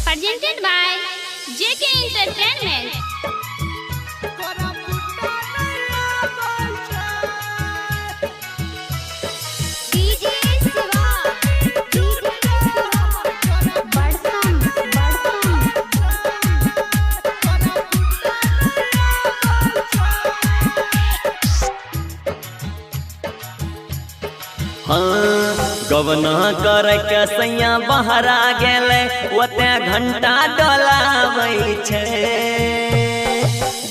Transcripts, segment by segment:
presented by JK Entertainment. गवना कर के सैया बहरा गेले ओते घंटा डोलाबै छे।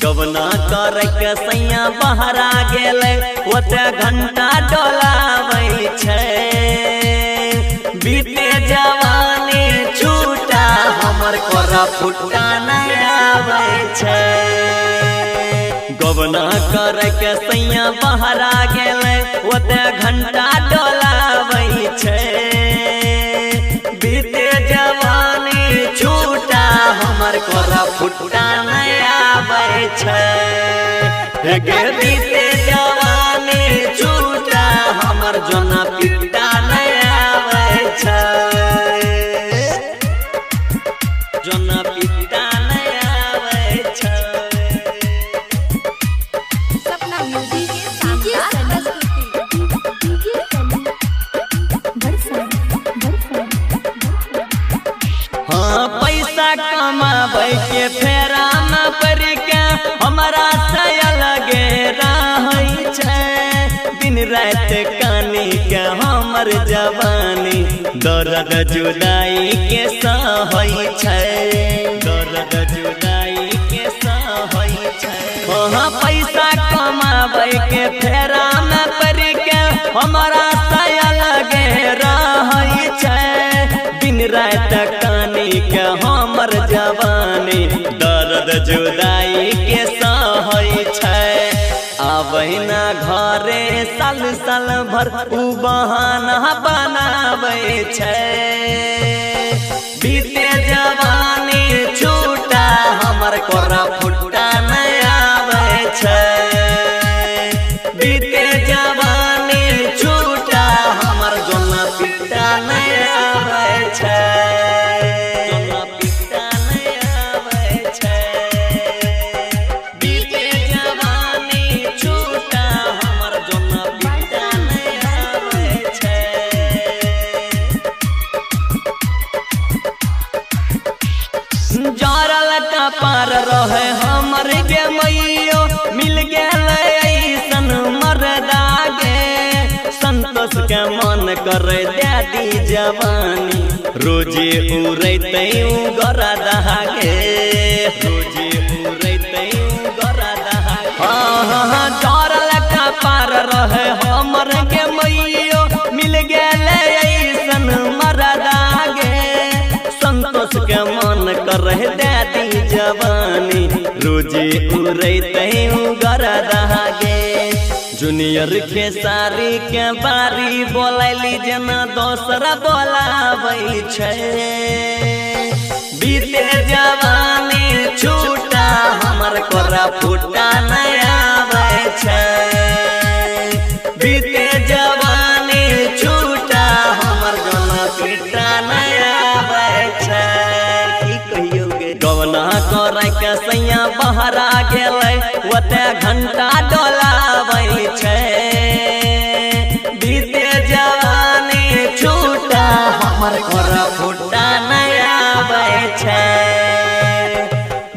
गवना कर के सैया बहरा गेले ओते घंटा डोलाबै छे। बीते जवानी छूटा हमर कोरा फुटा नहीं आबै छे। गवना कर के सैया बहरा गेले ओते घंटा डोलाबै छे। बीते जवानी छूटा हमर कोरा फुटा नहीं आबै छे। गे बीते जवानी छूटा हमर जोना पिटा नहीं आबै छे। जोना पिटा नहीं आबै छे। पैसा कमाबै के फेरा में पड़ के हमारा से लगे रहै छे। दिन रात कानी के हमर जवानी दर्द जुदाई के सहै छे। दर्द जुदाई के सहै छे। पैसा कमाबै के फेरा में पड़ के हमारा से लगे रहै छे। दिन रात कानी के हमर जवानी दर्द जुदाई के सहै छे। आबै ना घरे साल साल भर उ बहाना बनाबै छे। बीते जवानी छूटा हमर कोरा फुटा नहीं आबै छे। बीते जवानी छूटा हमर जोना पिटा नहीं आबै छे। जोना पिटा नहीं आबै छे। बीते जवानी छूटा हमर जोना पिटा नहीं आबै छे। जरल कपार रहे हमर गे मैयो मिल गेलै ऐसन मरदा गे। संतोष के मन करे दादी जवानी रोजे उड़ैते गरा दहागे। रोजे उड़ैते गरा दहागे। जरल कपार रहे हमर गे मैयो मिल गेलै ऐसन मरदा गे। संतोष के मन करे दादी जवानी रोजे उड़ैते गरा दहागे। जूनियर खेसारी के बारी बोलैली जना दोसरा बोलाबै छे। बीते जवानी छूटा हमर कोरा फुटा नहीं आबै छे। बीते जवानी छूटा हमर जोना पिटा नहीं आबै छे। की कहियो गे गवना कर के सैया बहरा गेलै ओते घंटा डोलाबै छे। बीते जवानी छूटा हमर कोरा फुटा नहीं आबै छे।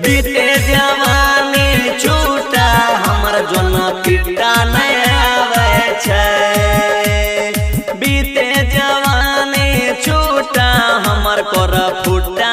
बीते जवानी छूटा हमर जोना पिटा नहीं आबै छे। बीते जवानी छूटा हमर कोरा फुटा